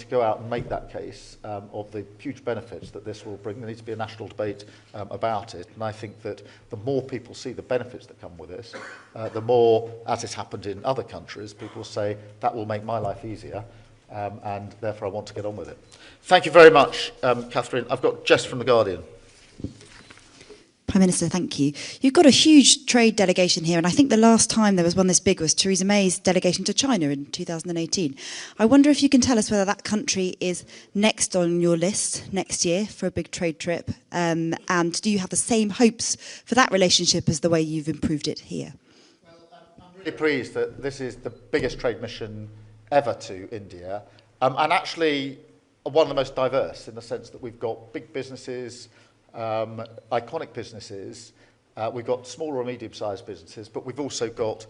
to go out and make that case of the huge benefits that this will bring. There needs to be a national debate about it, and I think that the more people see the benefits that come with this, the more, as has happened in other countries, people say, that will make my life easier, and therefore I want to get on with it. Thank you very much, Catherine. I've got Jess from The Guardian. Prime Minister, thank you. You've got a huge trade delegation here, and I think the last time there was one this big was Theresa May's delegation to China in 2018. I wonder if you can tell us whether that country is next on your list next year for a big trade trip, and do you have the same hopes for that relationship as the way you've improved it here? Well, I'm really pleased that this is the biggest trade mission ever to India, and actually one of the most diverse in the sense that we've got big businesses, iconic businesses, we've got smaller or medium-sized businesses, but we've also got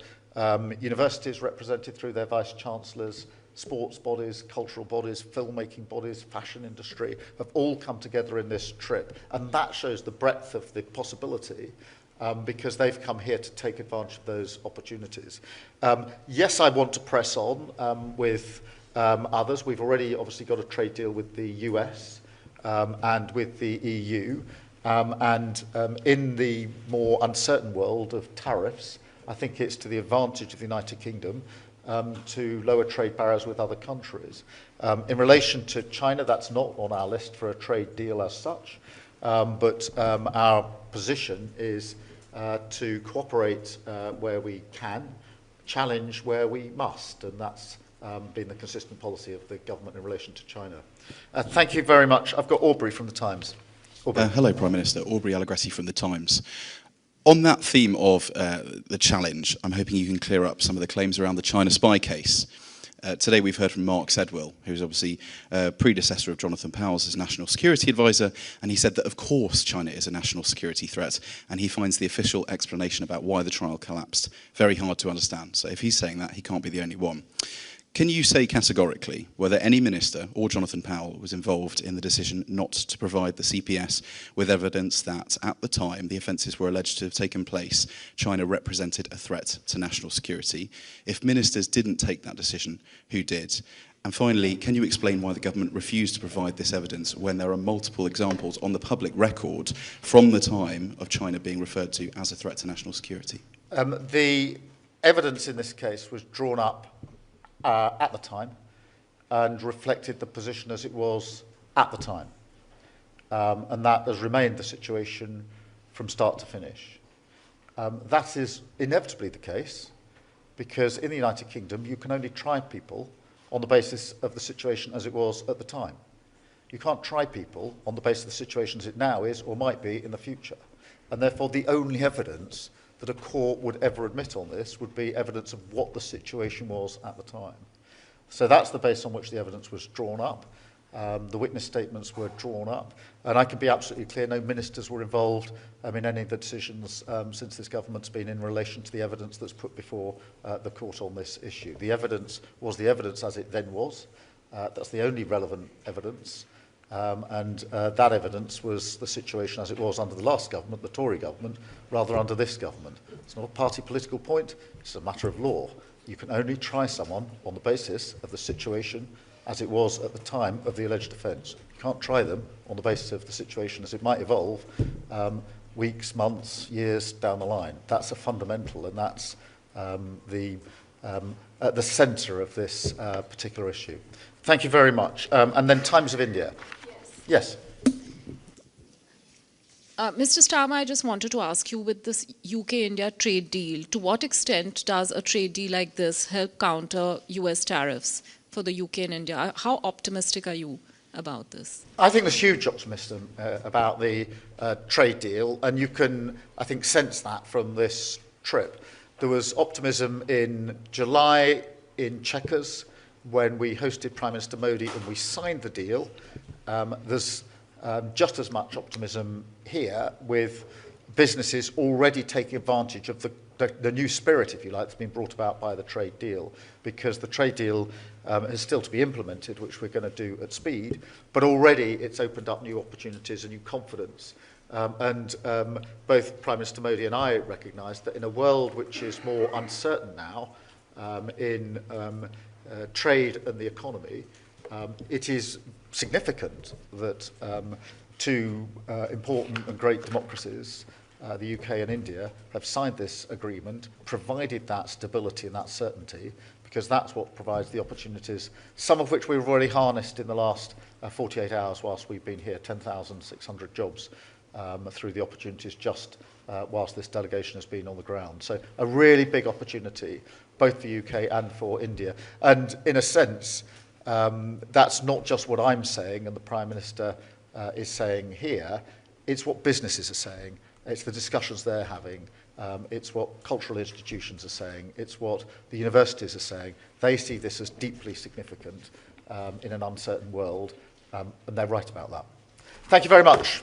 universities represented through their vice-chancellors, sports bodies, cultural bodies, filmmaking bodies, fashion industry, have all come together in this trip. And that shows the breadth of the possibility because they've come here to take advantage of those opportunities. Yes, I want to press on with others. We've already obviously got a trade deal with the US. And with the EU, in the more uncertain world of tariffs, I think it's to the advantage of the United Kingdom to lower trade barriers with other countries. In relation to China, that's not on our list for a trade deal as such, but our position is to cooperate where we can, challenge where we must, and that's been the consistent policy of the government in relation to China. Thank you very much. I've got Aubrey from The Times. Hello, Prime Minister. Aubrey Alagressi from The Times. On that theme of the challenge, I'm hoping you can clear up some of the claims around the China spy case. Today we've heard from Mark Sedwill, who's obviously a predecessor of Jonathan Powles as National Security Advisor, and he said that of course China is a national security threat, and he finds the official explanation about why the trial collapsed very hard to understand. So if he's saying that, he can't be the only one. Can you say categorically whether any minister or Jonathan Powell was involved in the decision not to provide the CPS with evidence that, at the time the offences were alleged to have taken place, China represented a threat to national security? If ministers didn't take that decision, who did? And finally, can you explain why the government refused to provide this evidence when there are multiple examples on the public record from the time of China being referred to as a threat to national security? The evidence in this case was drawn up at the time and reflected the position as it was at the time. And that has remained the situation from start to finish. That is inevitably the case because in the United Kingdom you can only try people on the basis of the situation as it was at the time. You can't try people on the basis of the situation as it now is or might be in the future. And therefore the only evidence that a court would ever admit on this would be evidence of what the situation was at the time. So that's the base on which the evidence was drawn up. The witness statements were drawn up. And I can be absolutely clear, no ministers were involved in any of the decisions since this government's been in relation to the evidence that's put before the court on this issue. The evidence was the evidence as it then was. That's the only relevant evidence. And that evidence was the situation as it was under the last government, the Tory government, rather under this government. It's not a party political point, it's a matter of law. You can only try someone on the basis of the situation as it was at the time of the alleged offence. You can't try them on the basis of the situation as it might evolve weeks, months, years down the line. That's a fundamental, and that's at the centre of this particular issue. Thank you very much. And then Times of India. Yes. Mr. Starmer, I just wanted to ask you, with this UK-India trade deal, to what extent does a trade deal like this help counter US tariffs for the UK and India? How optimistic are you about this? I think there's huge optimism about the trade deal, and you can, I think, sense that from this trip. There was optimism in July in Chequers when we hosted Prime Minister Modi and we signed the deal. There's just as much optimism here with businesses already taking advantage of the new spirit, if you like, that's been brought about by the trade deal, because the trade deal is still to be implemented, which we're going to do at speed, but already it's opened up new opportunities and new confidence. And both Prime Minister Modi and I recognise that in a world which is more uncertain now in trade and the economy, It is significant that two important and great democracies, the UK and India, have signed this agreement, provided that stability and that certainty, because that's what provides the opportunities, some of which we've already harnessed in the last 48 hours whilst we've been here, 10,600 jobs through the opportunities just whilst this delegation has been on the ground. So a really big opportunity, both for UK and for India. And in a sense, that's not just what I'm saying and the Prime Minister is saying here, it's what businesses are saying, it's the discussions they're having, it's what cultural institutions are saying, it's what the universities are saying. They see this as deeply significant in an uncertain world, and they're right about that. Thank you very much.